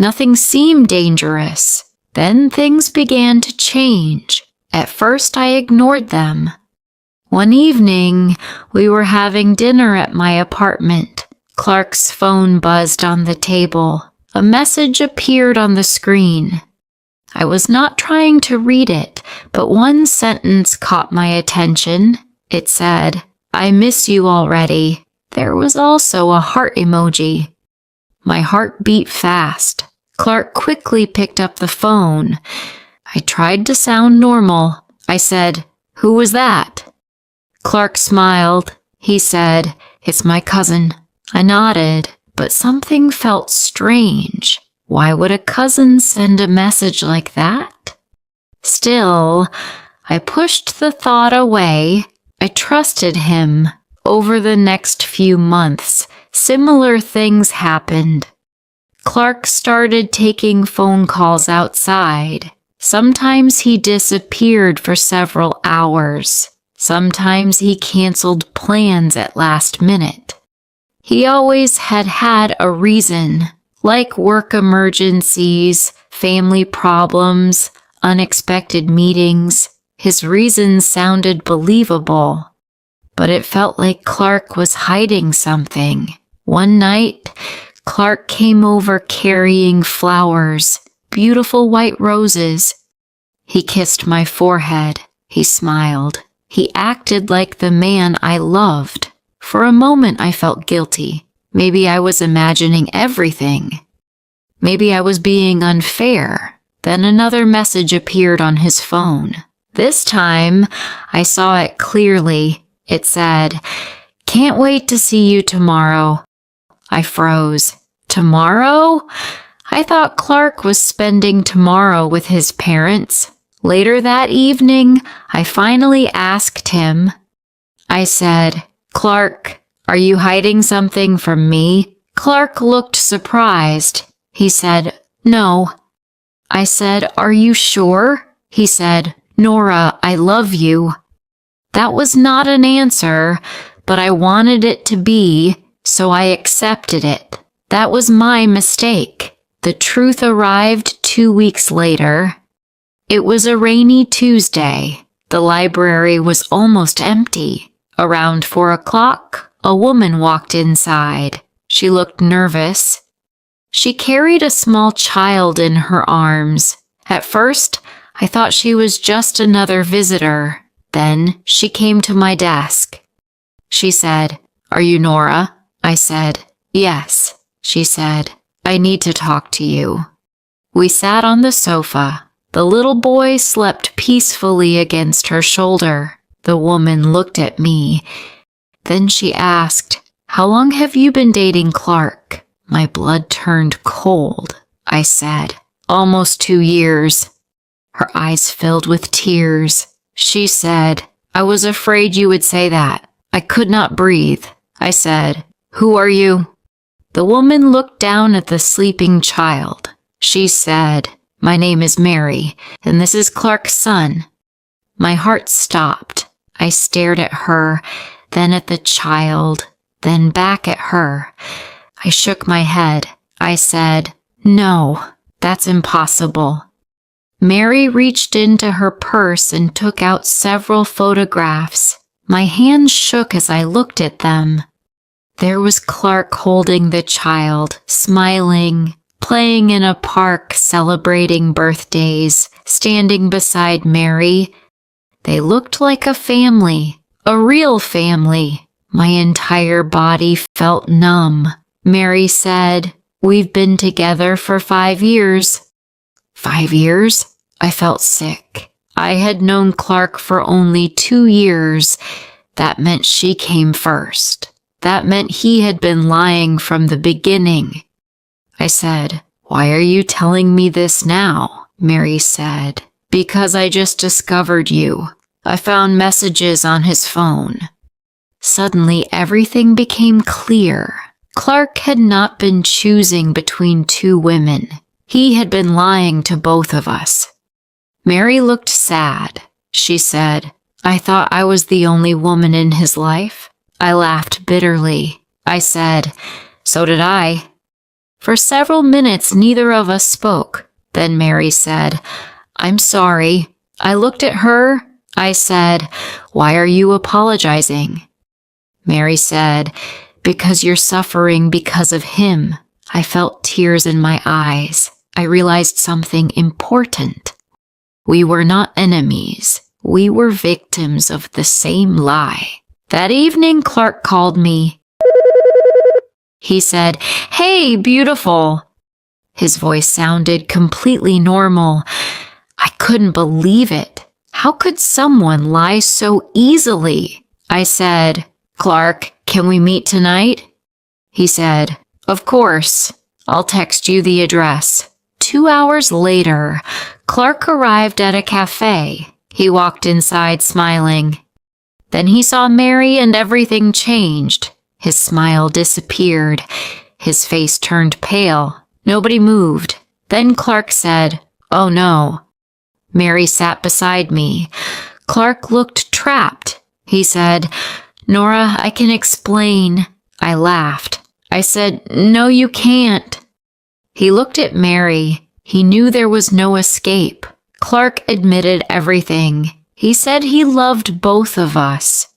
Nothing seemed dangerous. Then things began to change. At first, I ignored them. One evening, we were having dinner at my apartment. Clark's phone buzzed on the table. A message appeared on the screen. I was not trying to read it, but one sentence caught my attention. It said, "I miss you already." There was also a heart emoji. My heart beat fast. Clark quickly picked up the phone. I tried to sound normal. I said, "Who was that?" Clark smiled. He said, "It's my cousin." I nodded, but something felt strange. Why would a cousin send a message like that? Still, I pushed the thought away. I trusted him. Over the next few months, similar things happened. Clark started taking phone calls outside. Sometimes he disappeared for several hours. Sometimes he canceled plans at last minute. He always had a reason, like work emergencies, family problems, unexpected meetings. His reasons sounded believable, but it felt like Clark was hiding something. One night, Clark came over carrying flowers, beautiful white roses. He kissed my forehead. He smiled. He acted like the man I loved. For a moment, I felt guilty. Maybe I was imagining everything. Maybe I was being unfair. Then another message appeared on his phone. This time, I saw it clearly. It said, "Can't wait to see you tomorrow." I froze. Tomorrow? I thought Clark was spending tomorrow with his parents. Later that evening, I finally asked him. I said, "Clark, are you hiding something from me?" Clark looked surprised. He said, "No." I said, "Are you sure?" He said, "Nora, I love you." That was not an answer, but I wanted it to be, so I accepted it. That was my mistake. The truth arrived 2 weeks later. It was a rainy Tuesday. The library was almost empty. Around 4 o'clock, a woman walked inside. She looked nervous. She carried a small child in her arms. At first, I thought she was just another visitor. Then she came to my desk. She said, "Are you Nora?" I said, "Yes." She said, "I need to talk to you." We sat on the sofa. The little boy slept peacefully against her shoulder. The woman looked at me. Then she asked, "How long have you been dating Clark?" My blood turned cold. I said, "Almost 2 years." Her eyes filled with tears. She said, "I was afraid you would say that. I could not breathe." I said, "Who are you?" The woman looked down at the sleeping child. She said, "My name is Mary, and this is Clark's son." My heart stopped. I stared at her, then at the child, then back at her. I shook my head. I said, "No, that's impossible." Mary reached into her purse and took out several photographs. My hands shook as I looked at them. There was Clark holding the child, smiling, playing in a park, celebrating birthdays, standing beside Mary. They looked like a family, a real family. My entire body felt numb. Mary said, "We've been together for 5 years." 5 years? I felt sick. I had known Clark for only 2 years. That meant she came first. That meant he had been lying from the beginning. I said, "Why are you telling me this now?" Mary said, "Because I just discovered you. I found messages on his phone." Suddenly, everything became clear. Clark had not been choosing between 2 women. He had been lying to both of us. Mary looked sad. She said, "I thought I was the only woman in his life." I laughed bitterly. I said, "So did I." For several minutes, neither of us spoke. Then Mary said, "I'm sorry." I looked at her. I said, "Why are you apologizing?" Mary said, "Because you're suffering because of him." I felt tears in my eyes. I realized something important. We were not enemies. We were victims of the same lie. That evening, Clark called me. He said, "Hey, beautiful." His voice sounded completely normal. I couldn't believe it. How could someone lie so easily? I said, "Clark, can we meet tonight?" He said, "Of course. I'll text you the address." 2 hours later, Clark arrived at a cafe. He walked inside smiling. Then he saw Mary and everything changed. His smile disappeared. His face turned pale. Nobody moved. Then Clark said, "Oh no." Mary sat beside me. Clark looked trapped. He said, "Nora, I can explain." I laughed. I said, "No, you can't." He looked at Mary. He knew there was no escape. Clark admitted everything. He said he loved both of us.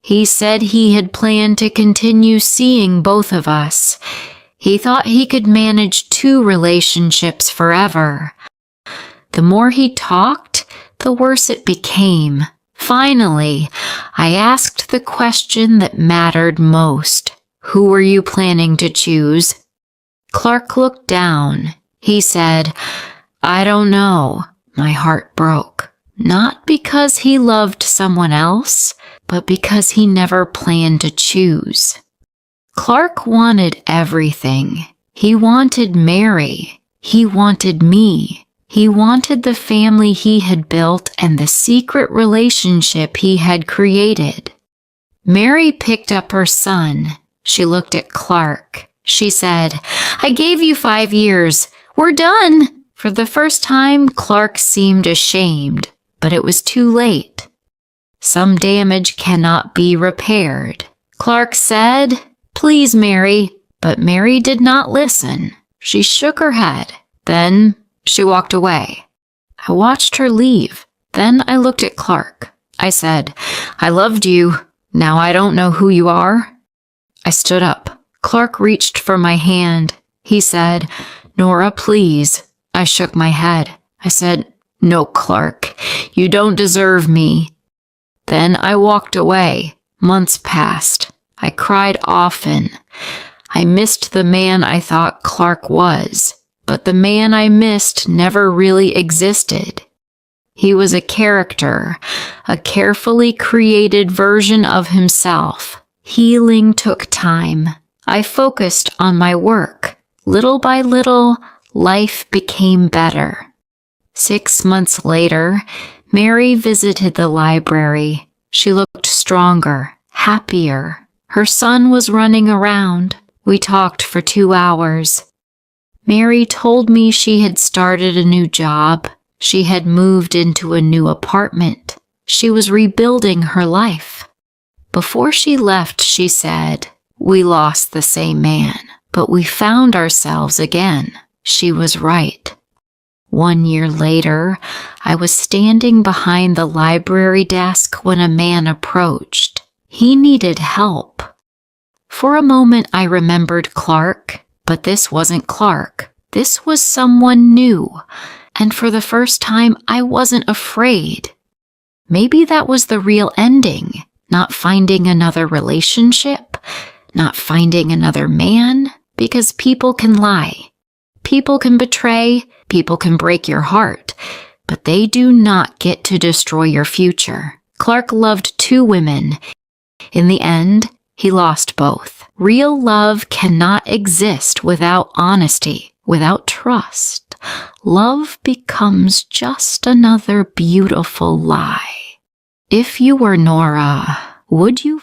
He said he had planned to continue seeing both of us. He thought he could manage 2 relationships forever. The more he talked, the worse it became. Finally, I asked the question that mattered most. Who were you planning to choose? Clark looked down. He said, "I don't know." My heart broke. Not because he loved someone else, but because he never planned to choose. Clark wanted everything. He wanted Mary. He wanted me. He wanted the family he had built and the secret relationship he had created. Mary picked up her son. She looked at Clark. She said, "I gave you 5 years. We're done." For the first time, Clark seemed ashamed, but it was too late. Some damage cannot be repaired. Clark said, "Please, Mary." But Mary did not listen. She shook her head. Then she walked away. I watched her leave. Then I looked at Clark. I said, "I loved you. Now I don't know who you are." I stood up. Clark reached for my hand. He said, "Nora, please." I shook my head. I said, "No, Clark, you don't deserve me." Then I walked away. Months passed. I cried often. I missed the man I thought Clark was, but the man I missed never really existed. He was a character, a carefully created version of himself. Healing took time. I focused on my work. Little by little, life became better. 6 months later, Mary visited the library. She looked stronger, happier. Her son was running around. We talked for 2 hours. Mary told me she had started a new job. She had moved into a new apartment. She was rebuilding her life. Before she left, she said, "We lost the same man, but we found ourselves again." She was right. 1 year later, I was standing behind the library desk when a man approached. He needed help. For a moment, I remembered Clark, but this wasn't Clark. This was someone new, and for the first time, I wasn't afraid. Maybe that was the real ending, not finding another relationship, not finding another man, because people can lie. People can betray, people can break your heart, but they do not get to destroy your future. Clark loved 2 women. In the end, he lost both. Real love cannot exist without honesty, without trust. Love becomes just another beautiful lie. If you were Nora, would you